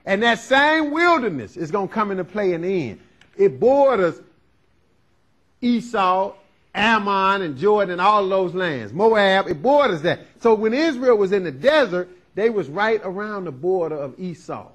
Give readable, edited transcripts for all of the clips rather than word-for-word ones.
And that same wilderness is going to come into play in the end. It borders Esau, Ammon, and Jordan, and all those lands. Moab, it borders that. So when Israel was in the desert, they was right around the border of Esau.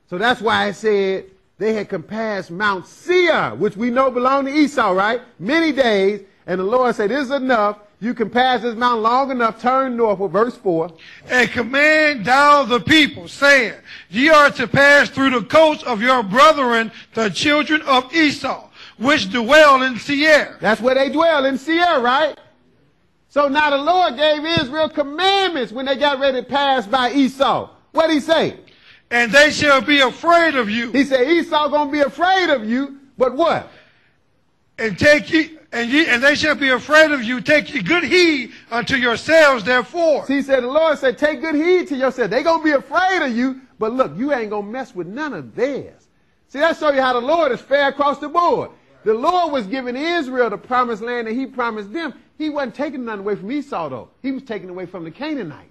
So that's why it said they had compassed Mount Seir, which we know belonged to Esau, right? Many days. And the Lord said, this is enough. You can pass this mountain long enough, turn northward, verse 4. And command thou the people, saying, ye are to pass through the coast of your brethren, the children of Esau, which dwell in Seir. That's where they dwell, in Seir, right? So now the Lord gave Israel commandments when they got ready to pass by Esau. What did he say? And they shall be afraid of you. He said Esau gonna be afraid of you, but what? And they shall be afraid of you. Take ye good heed unto yourselves, therefore. See, he said, the Lord said, take good heed to yourself. They gonna be afraid of you, but look, you ain't gonna mess with none of theirs. See, that shows you how the Lord is fair across the board. The Lord was giving Israel the promised land that he promised them. He wasn't taking nothing away from Esau, though. He was taking away from the Canaanites.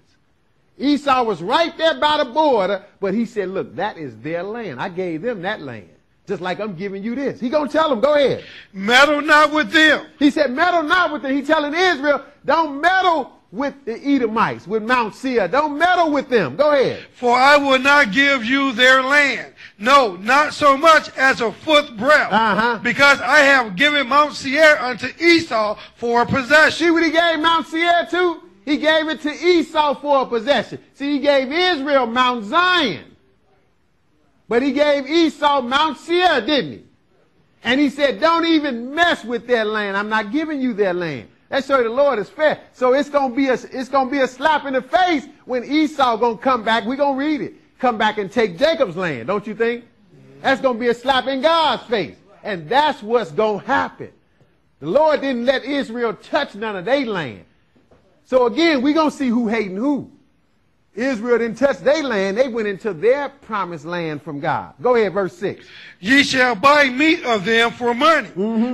Esau was right there by the border, but he said, look, that is their land. I gave them that land, just like I'm giving you this. He going to tell them, go ahead. Meddle not with them. He said, meddle not with them. He telling Israel, don't meddle with the Edomites, with Mount Seir. Don't meddle with them. Go ahead. For I will not give you their land. No, not so much as a foot breadth. Because I have given Mount Seir unto Esau for a possession. See what he gave Mount Seir to? He gave it to Esau for a possession. See, he gave Israel Mount Zion. But he gave Esau Mount Seir, didn't he? And he said, don't even mess with their land. I'm not giving you their land. That's so the Lord is fair. So it's gonna be a slap in the face when Esau gonna come back. We're gonna read it. Come back and take Jacob's land, don't you think? That's gonna be a slap in God's face. And that's what's gonna happen. The Lord didn't let Israel touch none of their land. So again, we're gonna see who hating who. Israel didn't touch their land. They went into their promised land from God. Go ahead, verse 6. Ye shall buy meat of them for money,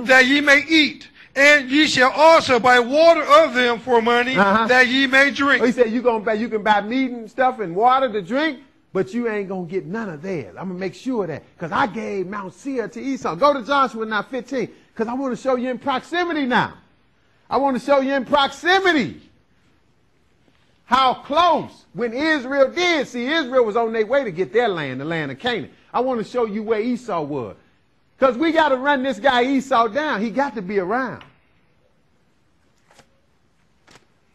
that ye may eat. And ye shall also buy water of them for money, that ye may drink. Oh, he said you can buy meat and stuff and water to drink, but you ain't going to get none of theirs. I'm going to make sure of that, because I gave Mount Seir to Esau. Go to Joshua now 15, because I want to show you in proximity now. I want to show you in proximity how close when Israel did. See, Israel was on their way to get their land, the land of Canaan. I want to show you where Esau was. Because we got to run this guy Esau down. He got to be around.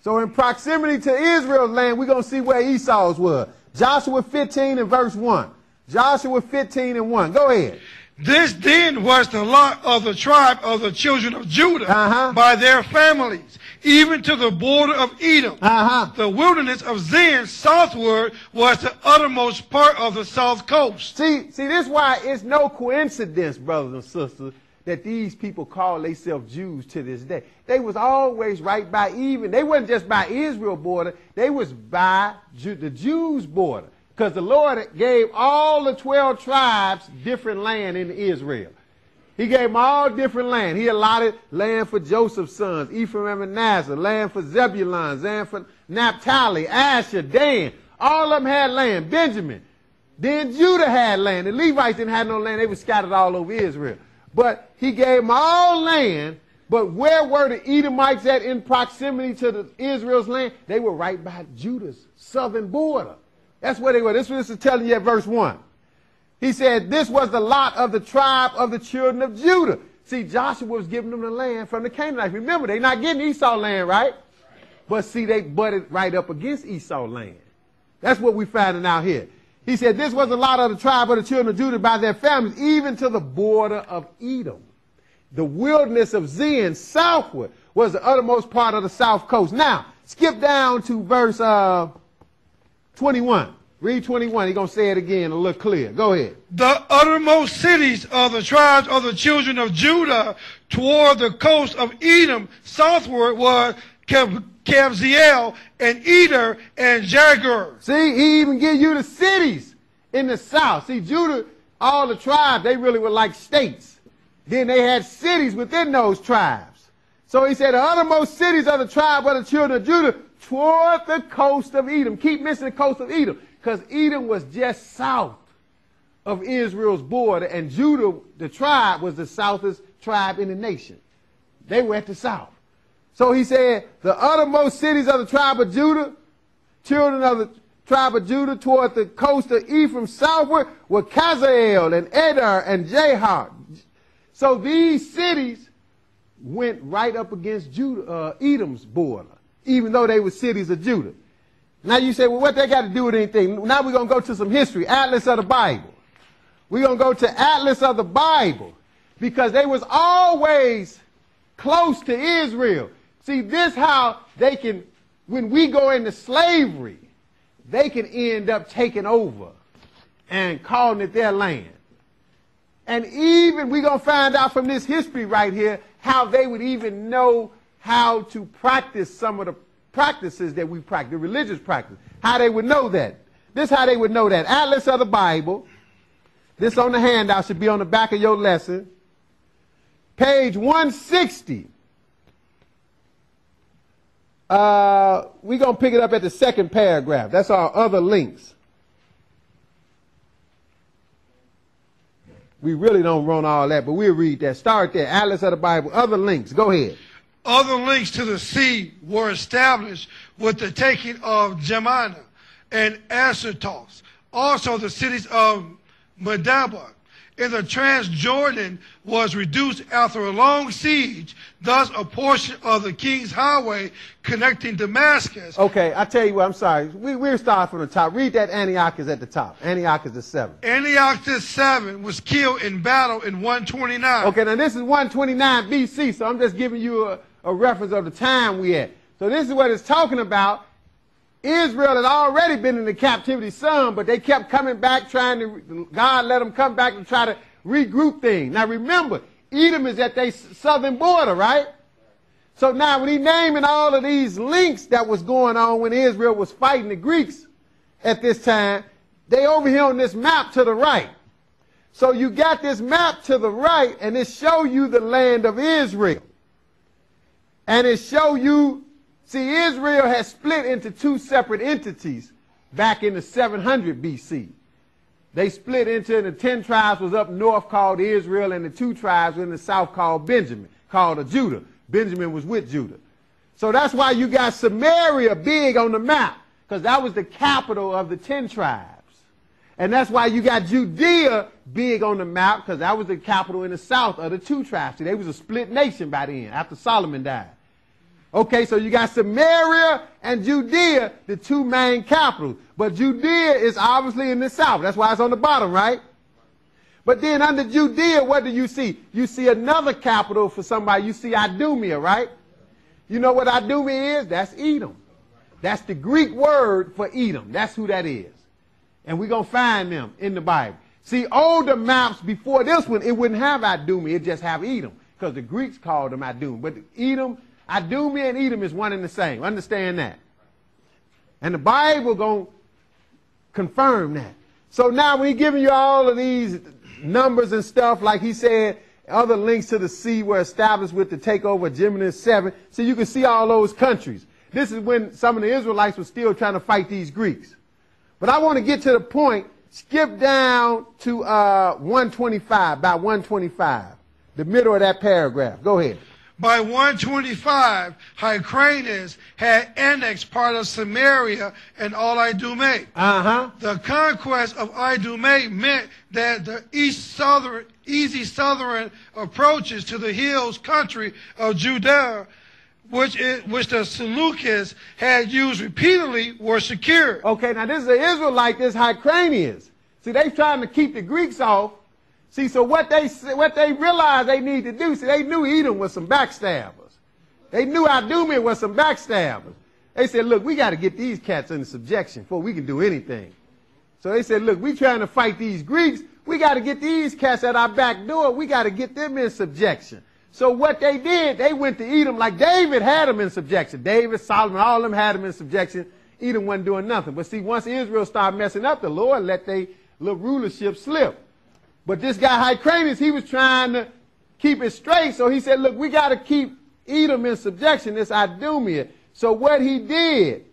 So in proximity to Israel's land, we're going to see where Esau's was. Joshua 15 and verse 1. Joshua 15 and 1. Go ahead. This then was the lot of the tribe of the children of Judah by their families, even to the border of Edom. The wilderness of Zin southward was the uttermost part of the south coast. See, this is why it's no coincidence, brothers and sisters, that these people call themselves Jews to this day. They was always right by even. They wasn't just by Israel border. They was by the Jews border. Because the Lord gave all the 12 tribes different land in Israel. He gave them all different land. He allotted land for Joseph's sons, Ephraim and Manasseh, land for Zebulun, land for Naphtali, Asher, Dan. All of them had land. Benjamin. Then Judah had land. The Levites didn't have no land. They were scattered all over Israel. But he gave them all land. But where were the Edomites at in proximity to Israel's land? They were right by Judah's southern border. That's where they were. This is telling you at verse 1. He said, this was the lot of the tribe of the children of Judah. See, Joshua was giving them the land from the Canaanites. Remember, they're not getting Esau land, right? But see, they butted right up against Esau land. That's what we're finding out here. He said, this was the lot of the tribe of the children of Judah by their families, even to the border of Edom. The wilderness of Zin southward was the uttermost part of the south coast. Now, skip down to verse 21. Read 21. He's going to say it again a little clear. Go ahead. The uttermost cities of the tribes of the children of Judah toward the coast of Edom southward was Kabzeel and Eder and Jagur. See, he even give you the cities in the south. See, Judah, all the tribes, they really were like states. Then they had cities within those tribes. So he said the uttermost cities of the tribe of the children of Judah toward the coast of Edom. Keep missing the coast of Edom, because Edom was just south of Israel's border, and Judah, the tribe, was the southest tribe in the nation. They were at the south. So he said, the uttermost cities of the tribe of Judah, children of the tribe of Judah toward the coast of Ephraim southward, were Kazael and Eder and Jahar. So these cities went right up against Judah, Edom's border, even though they were cities of Judah. Now you say, well, what they got to do with anything? Now we're going to go to some history, Atlas of the Bible. We're going to go to Atlas of the Bible, because they was always close to Israel. See, this how they can, when we go into slavery, they can end up taking over and calling it their land. And even we're going to find out from this history right here how they would even know how to practice some of the practices that we practice, the religious practice, how they would know that. This is how they would know that. Atlas of the Bible. This on the handout should be on the back of your lesson. Page 160. We're going to pick it up at the second paragraph. That's our other links. We really don't run all that, but we'll read that. Start there. Atlas of the Bible. Other links. Go ahead. Other links to the sea were established with the taking of Jemana and Azotus. Also the cities of Medaba in the Transjordan was reduced after a long siege. Thus a portion of the king's highway connecting Damascus. Okay, I tell you what, I'm sorry. We'll start from the top. Read that Antiochus at the top. Antiochus the 7th. Antiochus 7 was killed in battle in 129. Okay, now this is 129 BC, so I'm just giving you a reference of the time we at. So this is what it's talking about. Israel had already been in the captivity some, but they kept coming back God let them come back and try to regroup things. Now remember, Edom is at their southern border, right? So now when he's naming all of these links that was going on when Israel was fighting the Greeks at this time, they over here on this map to the right. So you got this map to the right, and it show you the land of Israel. And it show you, see, Israel has split into two separate entities back in the 700 BC. They split into, the 10 tribes was up north called Israel, and the 2 tribes were in the south called Benjamin, called Judah. Benjamin was with Judah. So that's why you got Samaria big on the map, because that was the capital of the 10 tribes. And that's why you got Judea big on the map, because that was the capital in the south of the 2 tribes. See, they was a split nation by then, after Solomon died. Okay, so you got Samaria and Judea, the 2 main capitals. But Judea is obviously in the south. That's why it's on the bottom, right? But then under Judea, what do you see? You see another capital for somebody. You see Idumea, right? You know what Idumea is? That's Edom. That's the Greek word for Edom. That's who that is. And we're going to find them in the Bible. See, older maps before this one, it wouldn't have Idumea. It just have Edom, because the Greeks called them Idum. But Edom, Idumea and Edom is one and the same. Understand that. And the Bible going to confirm that. So now when he's giving you all of these numbers and stuff, like he said, other links to the sea were established with the takeover of Geminus 7. So you can see all those countries. This is when some of the Israelites were still trying to fight these Greeks. But I want to get to the point. Skip down to 125, about 125, the middle of that paragraph. Go ahead. By 125, Hyrcanus had annexed part of Samaria and all Idumea. The conquest of Idumea meant that the easy southern approaches to the hills country of Judah, which the Seleucids had used repeatedly, were secured. Okay, now this is an Israelite, this Hyrcanus. See, they trying to keep the Greeks off. See, so what they realized they need to do, see, they knew Edom was some backstabbers. They knew Idumea was some backstabbers. They said, look, we got to get these cats under subjection before we can do anything. So they said, look, we trying to fight these Greeks. We got to get these cats at our back door. We got to get them in subjection. So what they did, they went to Edom like David had them in subjection. David, Solomon, all of them had them in subjection. Edom wasn't doing nothing. But see, once Israel started messing up, the Lord let their little rulership slip. But this guy Hyrcanus, he was trying to keep it straight. So he said, look, we got to keep Edom in subjection, this Idumea. So what he did,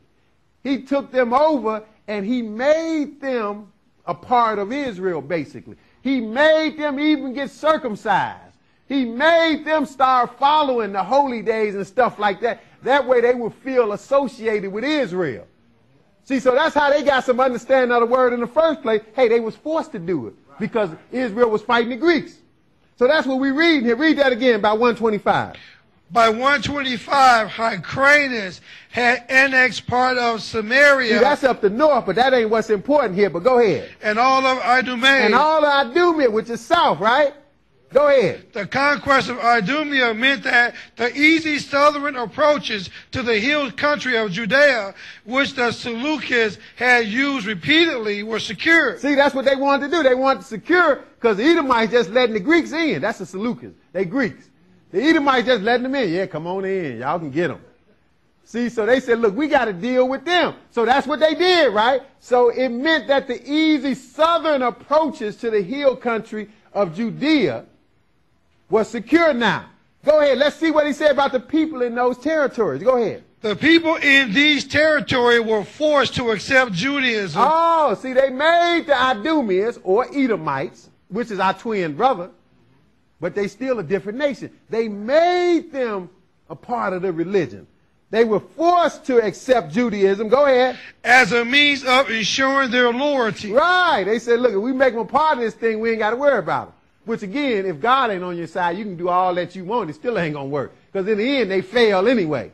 he took them over and he made them a part of Israel, basically. He made them even get circumcised. He made them start following the holy days and stuff like that. That way they would feel associated with Israel. See, so that's how they got some understanding of the word in the first place. Hey, they was forced to do it because Israel was fighting the Greeks. So that's what we read here. Read that again by 125. By 125, Hyrcanus had annexed part of Samaria. See, that's up the north, but that ain't what's important here, but go ahead. And all of Idumea. And all of Idumea, which is south, right? Go ahead. The conquest of Idumea meant that the easy southern approaches to the hill country of Judea, which the Seleucids had used repeatedly, were secured. See, that's what they wanted to do. They wanted to secure, because the Edomites just letting the Greeks in. That's the Seleucids. They Greeks. The Edomites just letting them in. Yeah, come on in. Y'all can get them. See, so they said, look, we got to deal with them. So that's what they did, right? So it meant that the easy southern approaches to the hill country of Judea was secure now. Go ahead. Let's see what he said about the people in those territories. Go ahead. The people in these territories were forced to accept Judaism. Oh, see, they made the Idumeans, or Edomites, which is our twin brother, but they still a different nation. They made them a part of the religion. They were forced to accept Judaism. Go ahead. As a means of ensuring their loyalty. Right. They said, look, if we make them a part of this thing, we ain't got to worry about them. Which, again, if God ain't on your side, you can do all that you want. It still ain't going to work. Because in the end, they fail anyway.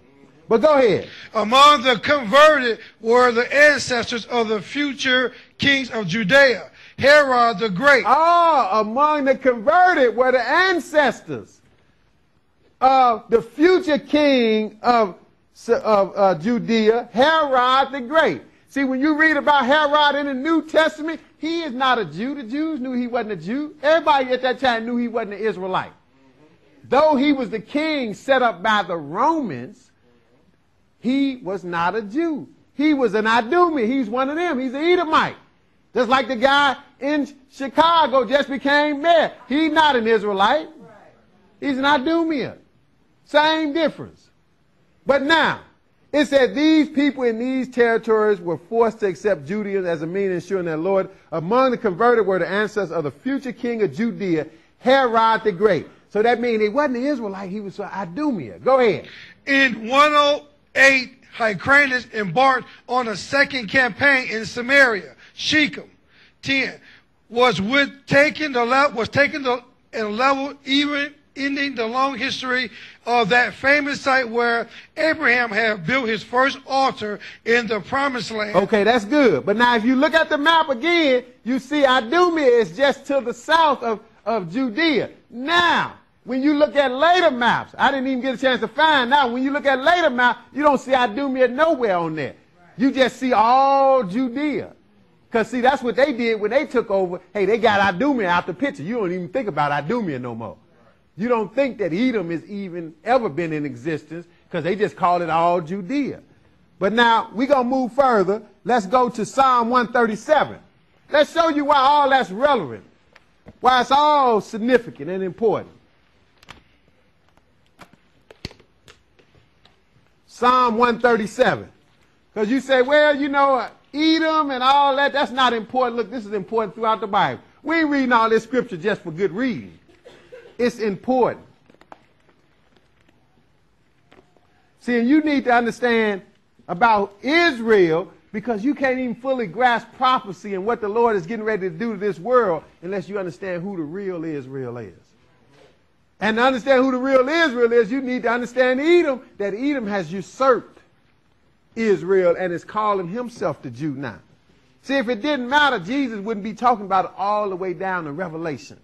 But go ahead. Among the converted were the ancestors of the future kings of Judea, Herod the Great. Oh, among the converted were the ancestors of the future king of Judea, Herod the Great. See, when you read about Herod in the New Testament, he is not a Jew. The Jews knew he wasn't a Jew. Everybody at that time knew he wasn't an Israelite. Though he was the king set up by the Romans, he was not a Jew. He was an Idumean. He's one of them. He's an Edomite. Just like the guy in Chicago just became mayor. He's not an Israelite. He's an Idumean. Same difference. But now, it said these people in these territories were forced to accept Judaism as a means of ensuring their Lord. Among the converted were the ancestors of the future king of Judea, Herod the Great. So that means he wasn't an Israelite, he was an Idumea. Go ahead. In 108, Hyrcanus embarked on a second campaign in Samaria. Shechem, 10, was taken the level even ending the long history of that famous site where Abraham had built his first altar in the promised land. Okay, that's good. But now if you look at the map again, you see Idumea is just to the south of Judea. Now, when you look at later maps, I didn't even get a chance to find out. When you look at later maps, you don't see Idumea nowhere on there. You just see all Judea. Because, see, that's what they did when they took over. Hey, they got Idumea out the picture. You don't even think about Idumea no more. You don't think that Edom has even ever been in existence because they just call it all Judea. But now, we're going to move further. Let's go to Psalm 137. Let's show you why all that's relevant, why it's all significant and important. Psalm 137. Because you say, well, you know, Edom and all that, that's not important. Look, this is important throughout the Bible. We ain't reading all this scripture just for good reading. It's important. See, and you need to understand about Israel because you can't even fully grasp prophecy and what the Lord is getting ready to do to this world unless you understand who the real Israel is. And to understand who the real Israel is, you need to understand Edom, that Edom has usurped Israel and is calling himself the Jew now. See, if it didn't matter, Jesus wouldn't be talking about it all the way down to Revelation.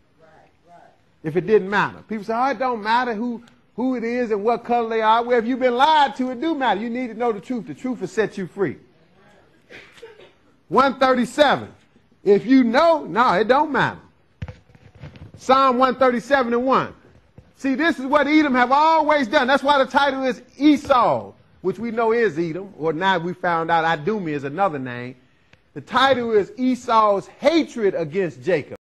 If it didn't matter. People say, oh, it don't matter who it is and what color they are. Well, if you've been lied to, it do matter. You need to know the truth. The truth will set you free. 137. If you know, no, it don't matter. Psalm 137 and 1. See, this is what Edom have always done. That's why the title is Esau, which we know is Edom, or now we found out Idumea is another name. The title is Esau's hatred against Jacob.